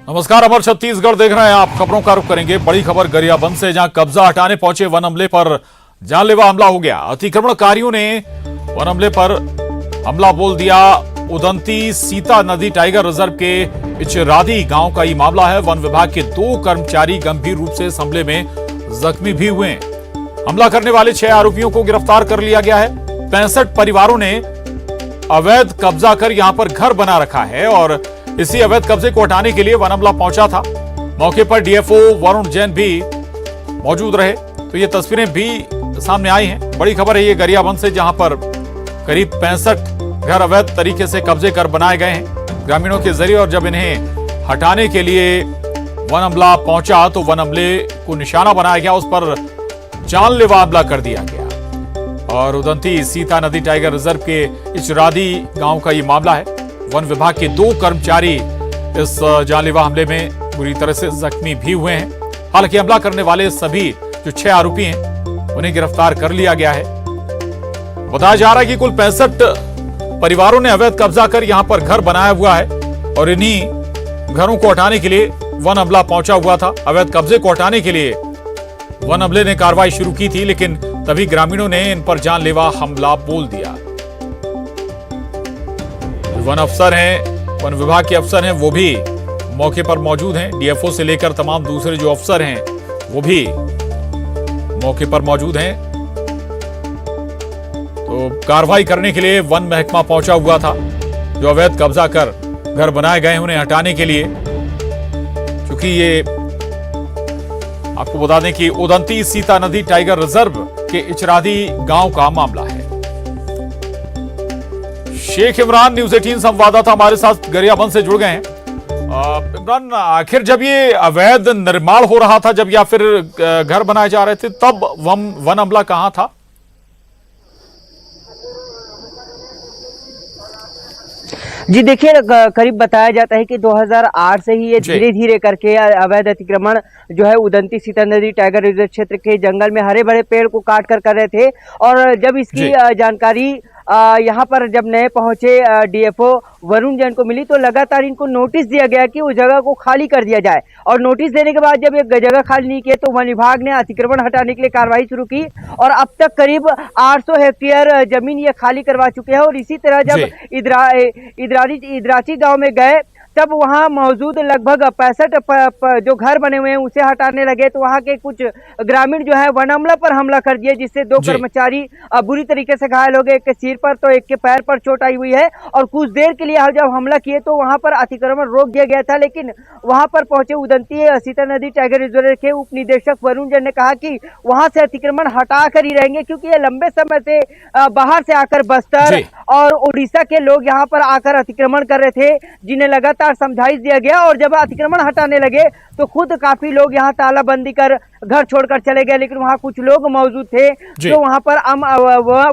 नमस्कार, अमर छत्तीसगढ़ देख रहे हैं आप। खबरों का रुख करेंगे। बड़ी खबर गरियाबंद से, जहां कब्जा हटाने पहुंचे वन अमले पर जानलेवा हमला हो गया। अतिक्रमणकारियों ने वन अमले पर हमला बोल दिया। उदंती सीता नदी टाइगर रिजर्व के इचरादी गांव का ये मामला है। वन विभाग के 2 कर्मचारी गंभीर रूप से इस हमले में जख्मी भी हुए हैं। हमला करने वाले 6 आरोपियों को गिरफ्तार कर लिया गया है। 65 परिवारों ने अवैध कब्जा कर यहां पर घर बना रखा है और इसी अवैध कब्जे को हटाने के लिए वन अमला पहुंचा था। मौके पर डीएफओ वरुण जैन भी मौजूद रहे। तो ये तस्वीरें भी सामने आई हैं। बड़ी खबर है ये गरियाबंद से, जहां पर करीब 65 घर अवैध तरीके से कब्जे कर बनाए गए हैं ग्रामीणों के जरिए। और जब इन्हें हटाने के लिए वन अमला पहुंचा तो वन अमले को निशाना बनाया गया, उस पर जानलेवा हमला कर दिया गया। और उदंती सीता नदी टाइगर रिजर्व के इचरादी गांव का ये मामला है। वन विभाग के 2 कर्मचारी इस जानलेवा हमले में बुरी तरह से जख्मी भी हुए हैं। हालांकि हमला करने वाले सभी जो 6 आरोपी हैं उन्हें गिरफ्तार कर लिया गया है। बताया जा रहा है कि कुल 65 परिवारों ने अवैध कब्जा कर यहां पर घर बनाया हुआ है और इन्हीं घरों को हटाने के लिए वन अमला पहुंचा हुआ था। अवैध कब्जे को हटाने के लिए वन अमले ने कार्रवाई शुरू की थी, लेकिन तभी ग्रामीणों ने इन पर जानलेवा हमला बोल दिया। वन अफसर हैं, वन विभाग के अफसर हैं, वो भी मौके पर मौजूद हैं। डीएफओ से लेकर तमाम दूसरे जो अफसर हैं वो भी मौके पर मौजूद हैं। तो कार्रवाई करने के लिए वन महकमा पहुंचा हुआ था। जो अवैध कब्जा कर घर बनाए गए उन्हें हटाने के लिए, क्योंकि ये आपको बता दें कि उदंती सीता नदी टाइगर रिजर्व के इचरादी गांव का मामला है। शेख इमरान न्यूज 18 संवाददाता हमारे साथ गरियाबंद से जुड़ गए हैं। इमरान, आखिर जब ये अवैध निर्माण हो रहा था, जब या फिर घर बनाए जा रहे थे, तब वन हमला कहां था? जी देखिए, करीब बताया जाता है कि 2008 से ही ये धीरे धीरे करके अवैध अतिक्रमण जो है उदंती सीता नदी टाइगर रिजर्व क्षेत्र के जंगल में हरे भरे पेड़ को काट कर रहे थे। और जब इसकी जानकारी यहाँ पर जब नए पहुंचे डीएफओ वरुण जैन को मिली, तो लगातार इनको नोटिस दिया गया कि उस जगह को खाली कर दिया जाए। और नोटिस देने के बाद जब ये जगह खाली नहीं किए तो वन विभाग ने अतिक्रमण हटाने के लिए कार्रवाई शुरू की और अब तक करीब 800 हेक्टेयर जमीन ये खाली करवा चुके हैं। और इसी तरह जब इदराची गांव में गए, तब वहां मौजूद लगभग 65 जो घर बने हुए हैं उसे हटाने लगे, तो वहां के कुछ ग्रामीण जो है वन अमला पर हमला कर दिए, जिससे 2 कर्मचारी बुरी तरीके से घायल हो गए। एक के सिर पर तो एक के पैर पर चोट आई हुई है। और कुछ देर के लिए जब हमला किए तो वहां पर अतिक्रमण रोक दिया गया था, लेकिन वहां पर पहुंचे उदंती सीता नदी टाइगर रिजर्व के उप निदेशक वरुण जैन ने कहा कि वहां से अतिक्रमण हटा कर ही रहेंगे, क्योंकि ये लंबे समय से बाहर से आकर बस्तर और उड़ीसा के लोग यहाँ पर आकर अतिक्रमण कर रहे थे, जिन्हें लगातार समझाइश दिया गया। और जब अतिक्रमण हटाने लगे तो खुद काफी लोग यहाँ तालाबंदी कर घर छोड़कर चले गए, लेकिन वहाँ कुछ लोग मौजूद थे जो वहाँ पर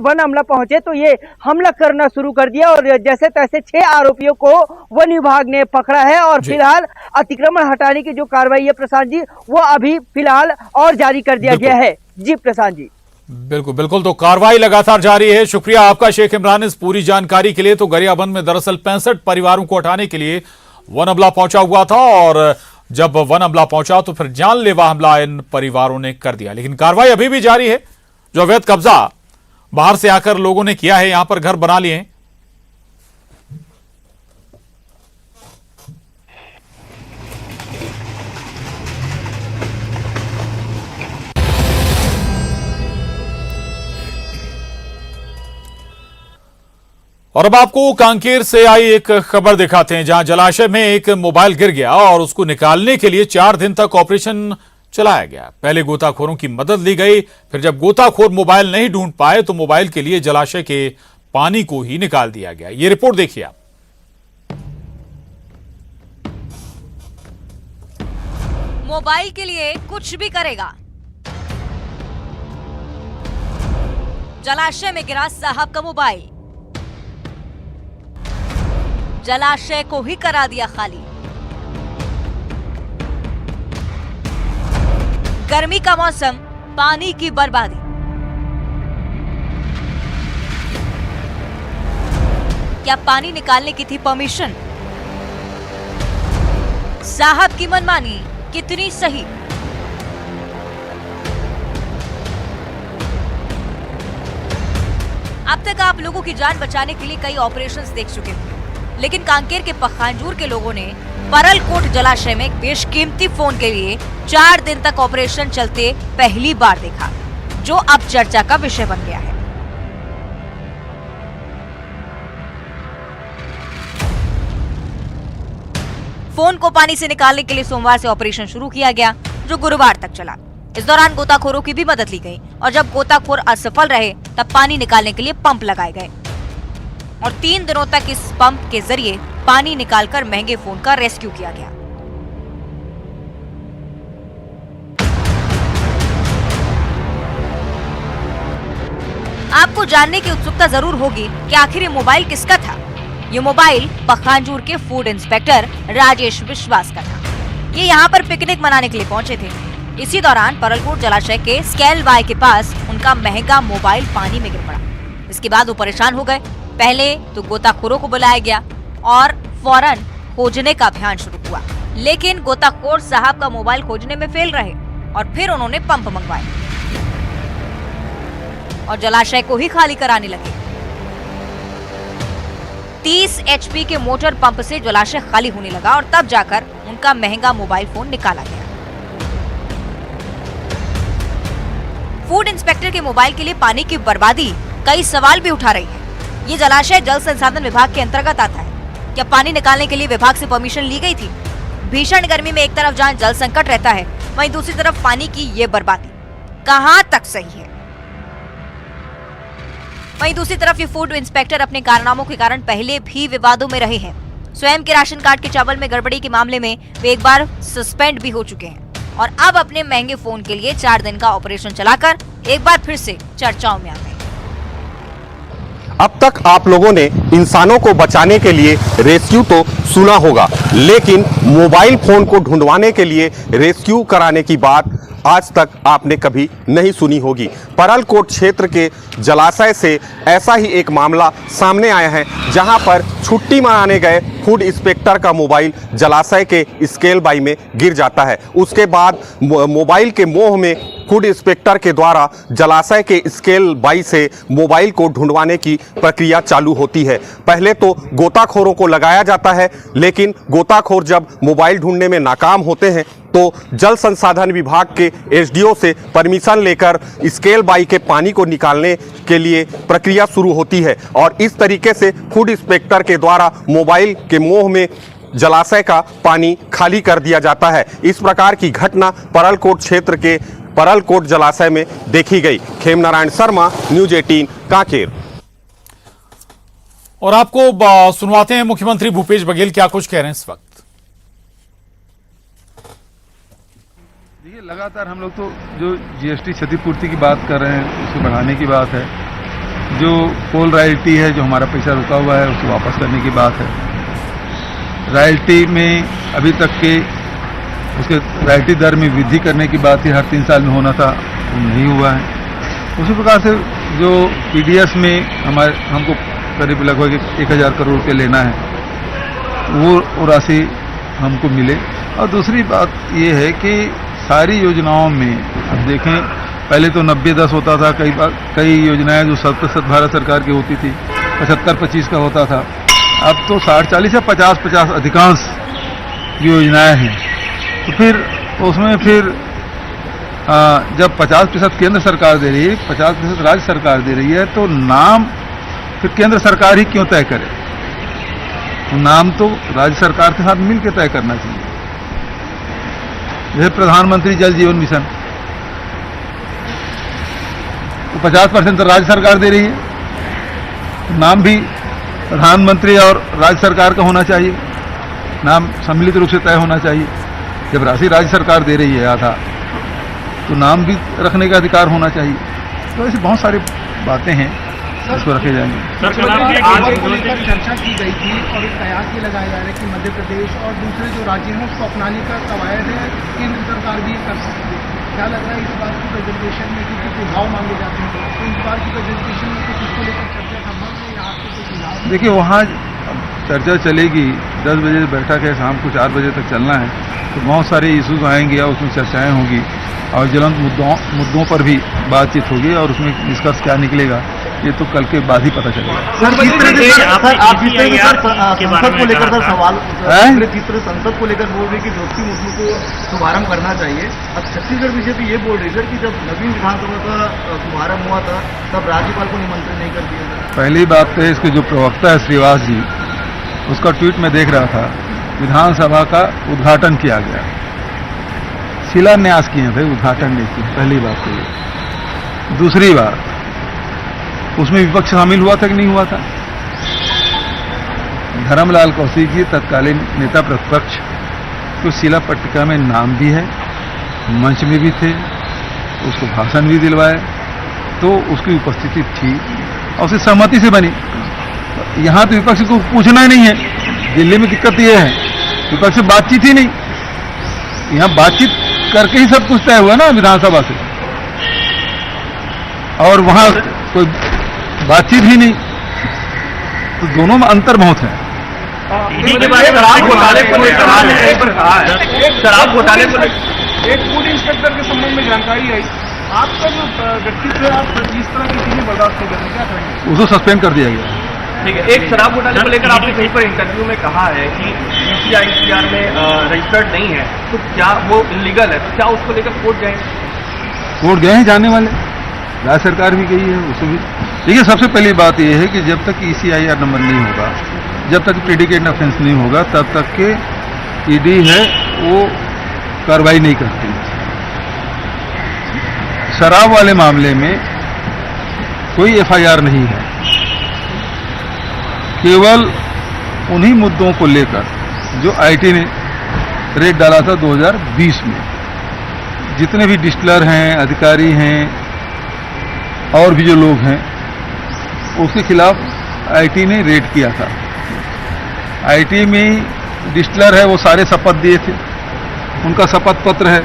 वन अमला पहुंचे तो ये हमला करना शुरू कर दिया। और जैसे तैसे 6 आरोपियों को वन विभाग ने पकड़ा है और फिलहाल अतिक्रमण हटाने की जो कार्रवाई है प्रशांत जी, वो अभी फिलहाल और जारी कर दिया गया है। जी प्रशांत जी। बिल्कुल बिल्कुल, तो कार्रवाई लगातार जारी है। शुक्रिया आपका शेख इमरान इस पूरी जानकारी के लिए। तो गरियाबंद में दरअसल 65 परिवारों को हटाने के लिए वन अमला पहुंचा हुआ था और जब वन अमला पहुंचा तो फिर जानलेवा हमला इन परिवारों ने कर दिया। लेकिन कार्रवाई अभी भी जारी है। जो अवैध कब्जा बाहर से आकर लोगों ने किया है, यहां पर घर बना लिए हैं। और अब आपको कांकेर से आई एक खबर दिखाते हैं, जहां जलाशय में एक मोबाइल गिर गया और उसको निकालने के लिए 4 दिन तक ऑपरेशन चलाया गया। पहले गोताखोरों की मदद ली गई, फिर जब गोताखोर मोबाइल नहीं ढूंढ पाए तो मोबाइल के लिए जलाशय के पानी को ही निकाल दिया गया। ये रिपोर्ट देखिए आप। मोबाइल के लिए कुछ भी करेगा। जलाशय में गिरा साहब का मोबाइल, जलाशय को ही करा दिया खाली। गर्मी का मौसम, पानी की बर्बादी। क्या पानी निकालने की थी परमिशन? साहब की मनमानी कितनी सही? अब तक आप लोगों की जान बचाने के लिए कई ऑपरेशंस देख चुके हैं, लेकिन कांकेर के पखांजूर के लोगों ने परलकोट जलाशय में एक बेशकीमती फोन के लिए 4 दिन तक ऑपरेशन चलते पहली बार देखा, जो अब चर्चा का विषय बन गया है। फोन को पानी से निकालने के लिए सोमवार से ऑपरेशन शुरू किया गया, जो गुरुवार तक चला। इस दौरान गोताखोरों की भी मदद ली गई और जब गोताखोर असफल रहे तब पानी निकालने के लिए पंप लगाए गए और 3 दिनों तक इस पंप के जरिए पानी निकालकर महंगे फोन का रेस्क्यू किया गया। आपको जानने की उत्सुकता जरूर होगी कि आखिर ये मोबाइल किसका था। ये मोबाइल पखांजूर के फूड इंस्पेक्टर राजेश विश्वास का था। ये यहाँ पर पिकनिक मनाने के लिए पहुंचे थे। इसी दौरान परलकोट जलाशय के स्केल बाय के पास उनका महंगा मोबाइल पानी में गिर पड़ा। इसके बाद वो परेशान हो गए। पहले तो गोताखोरों को बुलाया गया और फौरन खोजने का अभियान शुरू हुआ, लेकिन गोताखोर साहब का मोबाइल खोजने में फेल रहे और फिर उन्होंने पंप मंगवाए और जलाशय को ही खाली कराने लगे। 30 HP के मोटर पंप से जलाशय खाली होने लगा और तब जाकर उनका महंगा मोबाइल फोन निकाला गया। फूड इंस्पेक्टर के मोबाइल के लिए पानी की बर्बादी कई सवाल भी उठा रही है। ये जलाशय जल संसाधन विभाग के अंतर्गत आता है। क्या पानी निकालने के लिए विभाग से परमिशन ली गई थी? भीषण गर्मी में एक तरफ जहां जल संकट रहता है, वहीं दूसरी तरफ पानी की ये बर्बादी कहां तक सही है? वहीं दूसरी तरफ ये फूड इंस्पेक्टर अपने कारनामों के कारण पहले भी विवादों में रहे हैं। स्वयं के राशन कार्ड के चावल में गड़बड़ी के मामले में वे एक बार सस्पेंड भी हो चुके हैं और अब अपने महंगे फोन के लिए 4 दिन का ऑपरेशन चलाकर एक बार फिर से चर्चाओं में आ गए। अब तक आप लोगों ने इंसानों को बचाने के लिए रेस्क्यू तो सुना होगा, लेकिन मोबाइल फोन को ढूंढवाने के लिए रेस्क्यू कराने की बात आज तक आपने कभी नहीं सुनी होगी। परलकोट क्षेत्र के जलाशय से ऐसा ही एक मामला सामने आया है, जहां पर छुट्टी मनाने गए फूड इंस्पेक्टर का मोबाइल जलाशय के स्केल बाई में गिर जाता है। उसके बाद मोबाइल के मोह में फूड इंस्पेक्टर के द्वारा जलाशय के स्केल बाई से मोबाइल को ढूंढवाने की प्रक्रिया चालू होती है। पहले तो गोताखोरों को लगाया जाता है, लेकिन गोताखोर जब मोबाइल ढूंढने में नाकाम होते हैं तो जल संसाधन विभाग के एसडीओ से परमिशन लेकर स्केल बाई के पानी को निकालने के लिए प्रक्रिया शुरू होती है और इस तरीके से फूड इंस्पेक्टर के द्वारा मोबाइल के मोह में जलाशय का पानी खाली कर दिया जाता है। इस प्रकार की घटना परलकोट क्षेत्र के परलकोट जलाशय में देखी गई। खेमनारायण शर्मा, न्यूज 18 कांकेर। और आपको सुनवाते हैं मुख्यमंत्री भूपेश बघेल क्या कुछ कह रहे हैं इस वक्त। देखिए, लगातार हम लोग तो जो जीएसटी क्षतिपूर्ति की बात कर रहे हैं, उसको बढ़ाने की बात है। जो कोल रॉयल्टी है, जो हमारा पैसा रुका हुआ है, उसको वापस करने की बात है। रॉयल्टी में अभी तक के उसके रॉयल्टी दर में वृद्धि करने की बात ही हर 3 साल में होना था, वो नहीं हुआ है। उसी प्रकार से जो पीडीएस में हमको करीब लगभग 1000 करोड़ रुपये लेना है, वो राशि हमको मिले। और दूसरी बात ये है कि सारी योजनाओं में अब देखें, पहले तो 90-10 होता था, कई योजनाएं जो 100% भारत सरकार की होती थी, 75-25 का होता था। अब तो 60-40 या 50-50 अधिकांश योजनाएं हैं। तो फिर उसमें जब 50% केंद्र सरकार दे रही है, 50% राज्य सरकार दे रही है, तो नाम फिर केंद्र सरकार ही क्यों तय करे? तो नाम तो राज्य सरकार के साथ मिलकर तय करना चाहिए। जैसे प्रधानमंत्री जल जीवन मिशन, तो 50% तो राज्य सरकार दे रही है, नाम भी प्रधानमंत्री और राज्य सरकार का होना चाहिए, नाम सम्मिलित रूप से तय होना चाहिए। जब राशि राज्य सरकार दे रही है आधा, तो नाम भी रखने का अधिकार होना चाहिए। तो ऐसी बहुत सारी बातें हैं, इसको रखे जाएंगे। आज चर्चा की गई थी और एक कयास ये लगाया जा रहा है कि मध्य प्रदेश और दूसरे जो राज्य हैं उसको अपनाने का कवायद है, केंद्र सरकार भी कर सकती है। क्या लग रहा है इस बार की प्रेजेंटेशन में, क्योंकि सुझाव मांगे जाते हैं, तो इस बार की प्रेजेंटेशन में कुछ इसको लेकर चर्चा संभव है या आपको कुछ सुझाव? देखिए, वहाँ चर्चा चलेगी, 10 बजे बैठक है, शाम को 4 बजे तक चलना है, तो बहुत सारे इश्यूज आएंगे और उसमें चर्चाएं होंगी और ज्वलंत मुद्दों पर भी बातचीत होगी और उसमें निष्कर्ष क्या निकलेगा ये तो कल के बाद ही पता चलेगा। सर जिस तरह से संसद को लेकर सर सवाल जिस तरह संसद को लेकर बोल रही कि द्रौपदी मुर्मू को शुभारंभ करना चाहिए, अब छत्तीसगढ़ बीजेपी ये बोल रही सर कि जब नवीन विधानसभा का शुभारंभ हुआ था तब राज्यपाल को निमंत्रण नहीं कर दिया था। पहली बात तो इसके जो प्रवक्ता है श्रीवास जी, उसका ट्वीट में देख रहा था, विधानसभा का उद्घाटन किया गया, शिलान्यास किए थे, उद्घाटन नहीं किया। पहली बात तो ये। दूसरी बात, उसमें विपक्ष शामिल हुआ था कि नहीं हुआ था? धर्मलाल कौशिक जी तत्कालीन नेता प्रतिपक्ष, तो शिला पट्टिका में नाम भी है, मंच में भी थे, उसको भाषण भी दिलवाए, तो उसकी उपस्थिति थी और उसे सहमति से बनी। यहां तो विपक्ष को पूछना ही नहीं है। दिल्ली में दिक्कत यह है, विपक्ष से बातचीत ही नहीं, यहां बातचीत करके ही सब कुछ तय हुआ ना विधानसभा से, और वहां कोई बातचीत ही नहीं, तो दोनों में अंतर बहुत है। शराब घोटाले को एक फूड इंस्पेक्टर के संबंध में जानकारी आई, आपका जो व्यक्तित्व है, आप इस तरह की चीजें बर्दाश्त नहीं करेंगे, क्या करेंगे? उसको सस्पेंड कर दिया गया। ठीक है, एक शराब घोटाले को लेकर आपने कहीं पर इंटरव्यू में कहा है कि UCICR में रजिस्टर्ड नहीं है, तो क्या वो इलीगल है, तो क्या उसको लेकर कोर्ट जाएंगे? कोर्ट गए हैं जाने वाले, राज्य सरकार भी गई है, उसको भी। देखिए, सबसे पहली बात यह है कि जब तक ECIR नंबर नहीं होगा, जब तक प्रेडिकेट ऑफेंस नहीं होगा, तब तक के ED है वो कार्रवाई नहीं करती। शराब वाले मामले में कोई FIR नहीं है, केवल उन्हीं मुद्दों को लेकर जो IT ने रेड डाला था 2020 में। जितने भी डिस्टिलर हैं, अधिकारी हैं और भी जो लोग हैं, उसके खिलाफ IT ने रेड किया था। IT में डिस्टिलर है, वो सारे शपथ दिए थे, उनका शपथ पत्र है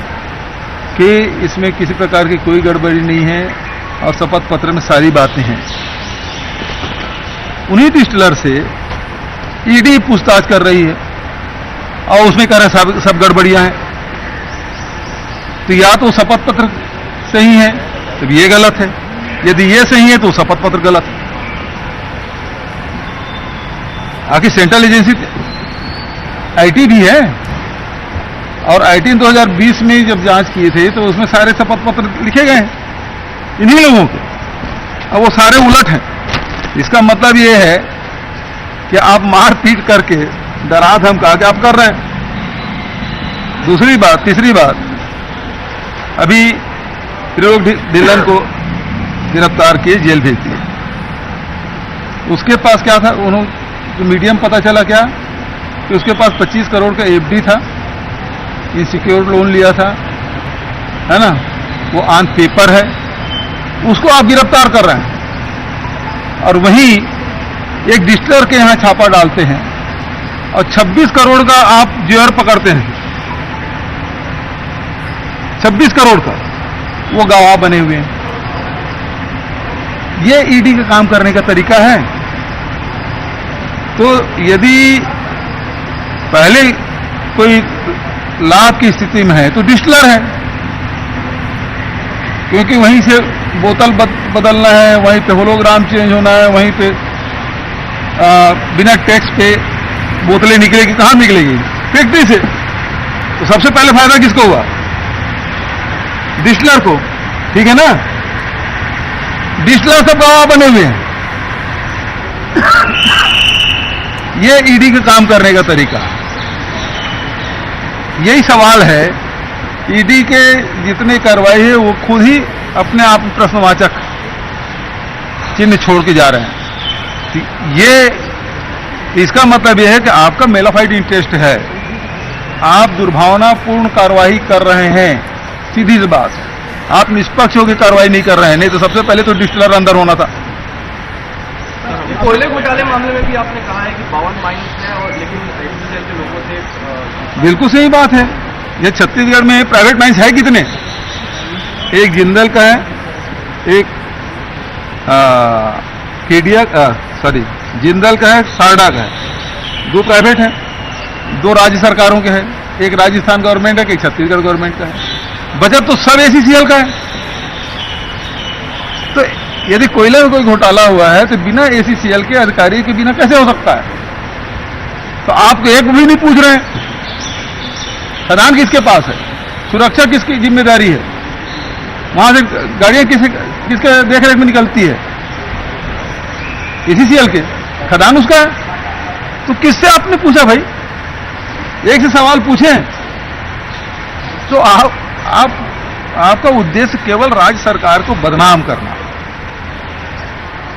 कि इसमें किसी प्रकार की कोई गड़बड़ी नहीं है और शपथ पत्र में सारी बातें हैं। उन्हीं डिस्टिलर से ED पूछताछ कर रही है और उसमें कह रहे हैं सब गड़बड़ियां हैं। तो या तो शपथ पत्र सही है तो ये गलत है, यदि ये सही है तो शपथ पत्र गलत है। आखिर सेंट्रल एजेंसी IT भी है, और IT 2020 में जब जांच किए थे तो उसमें सारे शपथ पत्र लिखे गए हैं इन्हीं लोगों के, और वो सारे उलट हैं। इसका मतलब ये है कि आप मार पीट करके डरा धमका के आप कर रहे हैं। तीसरी बात, अभी त्रिलोक ढिल्लन को गिरफ्तार किए, जेल भेज दिए। उसके पास क्या था, उन्होंने मीडियम पता चला क्या कि उसके पास 25 करोड़ का FD था, इनसिक्योर्ड लोन लिया था, है ना, वो ऑन पेपर है, उसको आप गिरफ्तार कर रहे हैं। और वहीं एक डिस्टिलर के यहां छापा डालते हैं और 26 करोड़ का आप जेवर पकड़ते हैं, 26 करोड़ का, वो गवाह बने हुए हैं। ये ED का काम करने का तरीका है। तो यदि पहले कोई लाभ की स्थिति में है तो डिस्टिलर है, क्योंकि वहीं से बोतल बदलना है, वहीं पे होलोग्राम चेंज होना है, वहीं पे बिना टैक्स पे बोतलें निकलेगी, कहां निकलेगी? फैक्ट्री से। तो सबसे पहले फायदा किसको हुआ? डिस्टिलर को, ठीक है ना? डिस्टिलर सब गवाह बने हुए हैं। ये ED का काम करने का तरीका। यही सवाल है, ED के जितने कार्रवाई है वो खुद ही अपने आप प्रश्नवाचक चिन्ह छोड़ के जा रहे हैं। ये इसका मतलब यह है कि आपका मेलाफाइड इंटरेस्ट है, आप दुर्भावनापूर्ण कार्रवाई कर रहे हैं, सीधी सी बात। आप निष्पक्ष होकर कार्रवाई नहीं कर रहे हैं, नहीं तो सबसे पहले तो डिस्टिलर अंदर होना था। कोयले घोटाले मामले में भी आपने कहा है कि 52 माइंस है, और लेकिन SSL के लोगों से बिल्कुल सही बात है। ये छत्तीसगढ़ में प्राइवेट माइंस है कितने? एक जिंदल का है, एक जिंदल का है, सारडा का है, 2 प्राइवेट हैं, 2 राज्य सरकारों के हैं, एक राजस्थान गवर्नमेंट है, एक छत्तीसगढ़ गवर्नमेंट का है। बजट तो सब ACCL का है। तो यदि कोयले में कोई घोटाला हुआ है तो बिना ACCL के अधिकारी के बिना कैसे हो सकता है? तो आपको एक भी नहीं पूछ रहे हैं। खदान किसके पास है? सुरक्षा किसकी जिम्मेदारी है? वहां से गाड़ियां किसके देखरेख में निकलती है? ACCL के। खदान उसका है। तो किससे आपने पूछा भाई? एक से सवाल पूछें। तो आपका उद्देश्य केवल राज्य सरकार को बदनाम करना,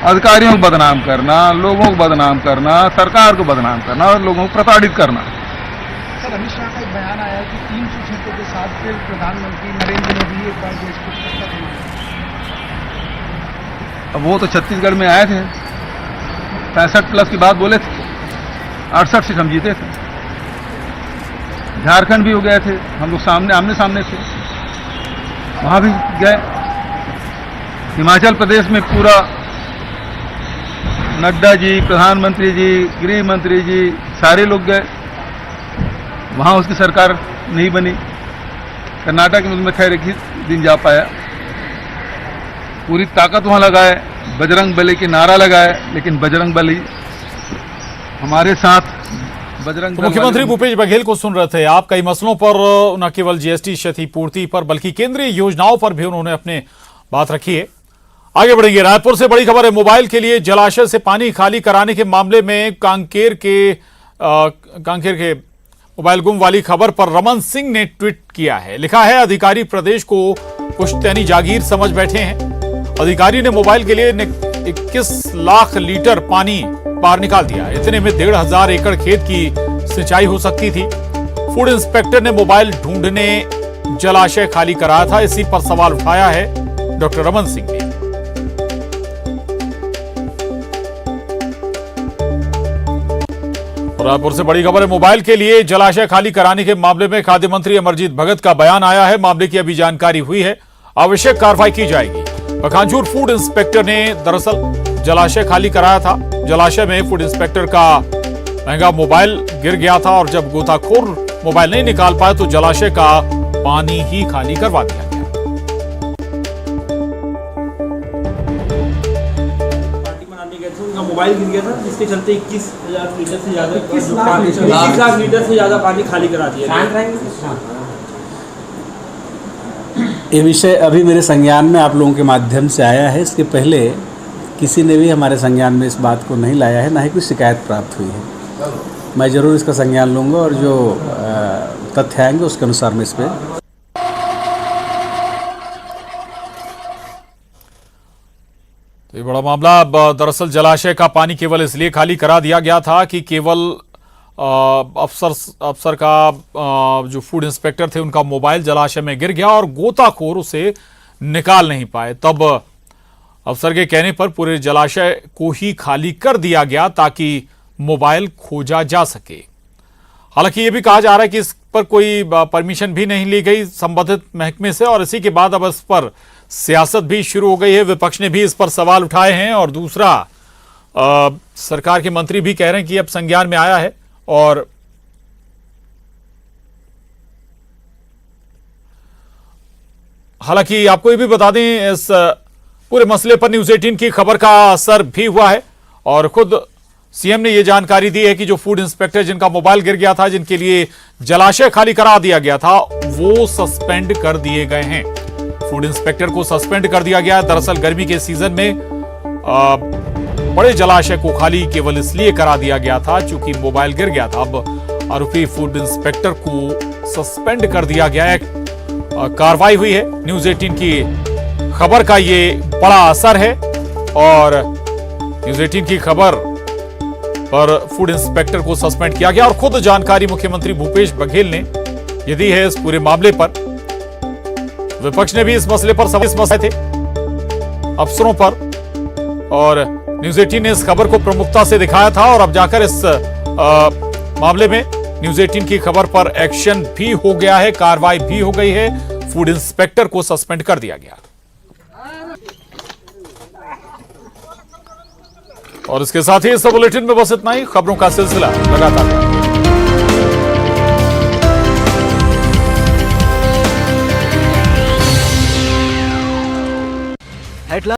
अधिकारियों को बदनाम करना, लोगों को बदनाम करना, सरकार को बदनाम करना और लोगों को प्रताड़ित करना। सर, अमित शाह का एक बयान आया कि 300 सीटों के साथ फिर प्रधानमंत्री नरेंद्र मोदी एक बार देश को सत्ता देंगे। अब वो तो छत्तीसगढ़ में आए थे, 65+ की बात बोले थे, 68 सीट हम जीते थे। झारखंड भी हो गए थे, हम लोग आमने सामने थे, वहां भी गए। हिमाचल प्रदेश में पूरा नड्डा जी, प्रधानमंत्री जी, गृह मंत्री जी सारे लोग गए, वहां उसकी सरकार नहीं बनी। कर्नाटक में उसमें खैर एक ही दिन जा पाया। पूरी ताकत वहां लगाए, बजरंग बली के नारा लगाए, लेकिन बजरंग बली हमारे साथ बजरंग तो मुख्यमंत्री भूपेश बघेल को सुन रहे थे आप। कई मसलों पर न केवल GST क्षतिपूर्ति पर बल्कि केंद्रीय योजनाओं पर भी उन्होंने अपने बात रखी है। आगे बढ़ेंगे। रायपुर से बड़ी खबर है। मोबाइल के लिए जलाशय से पानी खाली कराने के मामले में कांकेर के मोबाइल गुम वाली खबर पर रमन सिंह ने ट्वीट किया है। लिखा है, अधिकारी प्रदेश को पुश्तैनी जागीर समझ बैठे हैं। अधिकारी ने मोबाइल के लिए 21 लाख लीटर पानी बाहर निकाल दिया। इतने में 1,500 एकड़ खेत की सिंचाई हो सकती थी। फूड इंस्पेक्टर ने मोबाइल ढूंढने जलाशय खाली कराया था। इसी पर सवाल उठाया है डॉक्टर रमन सिंह ने। रायपुर से बड़ी खबर है। मोबाइल के लिए जलाशय खाली कराने के मामले में खाद्य मंत्री अमरजीत भगत का बयान आया है। मामले की अभी जानकारी हुई है, आवश्यक कार्रवाई की जाएगी। पखांजूर फूड इंस्पेक्टर ने दरअसल जलाशय खाली कराया था। जलाशय में फूड इंस्पेक्टर का महंगा मोबाइल गिर गया था और जब गोताखोर मोबाइल नहीं निकाल पाए तो जलाशय का पानी ही खाली करवा दिया गया। पार्टी मनाने गए थे, उनका मोबाइल गिर गया था, जिसके चलते 21,000 लीटर से ज्यादा 21 लाख लीटर से ज्यादा पानी खाली करा दिया गया। ये विषय अभी मेरे संज्ञान में आप लोगों के माध्यम से आया है। इसके पहले किसी ने भी हमारे संज्ञान में इस बात को नहीं लाया है, ना ही कोई शिकायत प्राप्त हुई है। मैं ज़रूर इसका संज्ञान लूँगा और जो तथ्य आएंगे उसके अनुसार मैं इस पर तो ये बड़ा मामला। दरअसल जलाशय का पानी केवल इसलिए खाली करा दिया गया था कि केवल अफसर का जो फूड इंस्पेक्टर थे उनका मोबाइल जलाशय में गिर गया और गोताखोर उसे निकाल नहीं पाए। तब अफसर के कहने पर पूरे जलाशय को ही खाली कर दिया गया ताकि मोबाइल खोजा जा सके। हालांकि यह भी कहा जा रहा है कि इस पर कोई परमिशन भी नहीं ली गई संबंधित महकमे से और इसी के बाद अब इस पर सियासत भी शुरू हो गई है। विपक्ष ने भी इस पर सवाल उठाए हैं और दूसरा सरकार के मंत्री भी कह रहे हैं कि अब संज्ञान में आया है और हालांकि आपको ये भी बता दें इस पूरे मसले पर न्यूज़ 18 की खबर का असर भी हुआ है और खुद सीएम ने यह जानकारी दी है कि जो फूड इंस्पेक्टर जिनका मोबाइल गिर गया था, जिनके लिए जलाशय खाली करा दिया गया था, वो सस्पेंड कर दिए गए हैं। फूड इंस्पेक्टर को सस्पेंड कर दिया गया है। दरअसल गर्मी के सीजन में बड़े जलाशय को खाली केवल इसलिए करा दिया गया था क्योंकि मोबाइल गिर गया था। अब आरोपी फूड इंस्पेक्टर को सस्पेंड कर दिया गया है। कार्रवाई हुई है। न्यूज़ 18 की खबर का ये बड़ा असर है और न्यूज़ 18 की खबर पर फूड इंस्पेक्टर को सस्पेंड किया गया और खुद जानकारी मुख्यमंत्री भूपेश बघेल ने ये दी है इस पूरे मामले पर। विपक्ष ने भी इस मसले पर सवाल थे अफसरों पर और न्यूज़ 18 ने इस खबर को प्रमुखता से दिखाया था और अब जाकर इस मामले में न्यूज़ 18 की खबर पर एक्शन भी हो गया है, कार्रवाई भी हो गई है। फूड इंस्पेक्टर को सस्पेंड कर दिया गया। और इसके साथ ही इस बुलेटिन में बस इतना ही। खबरों का सिलसिला लगातार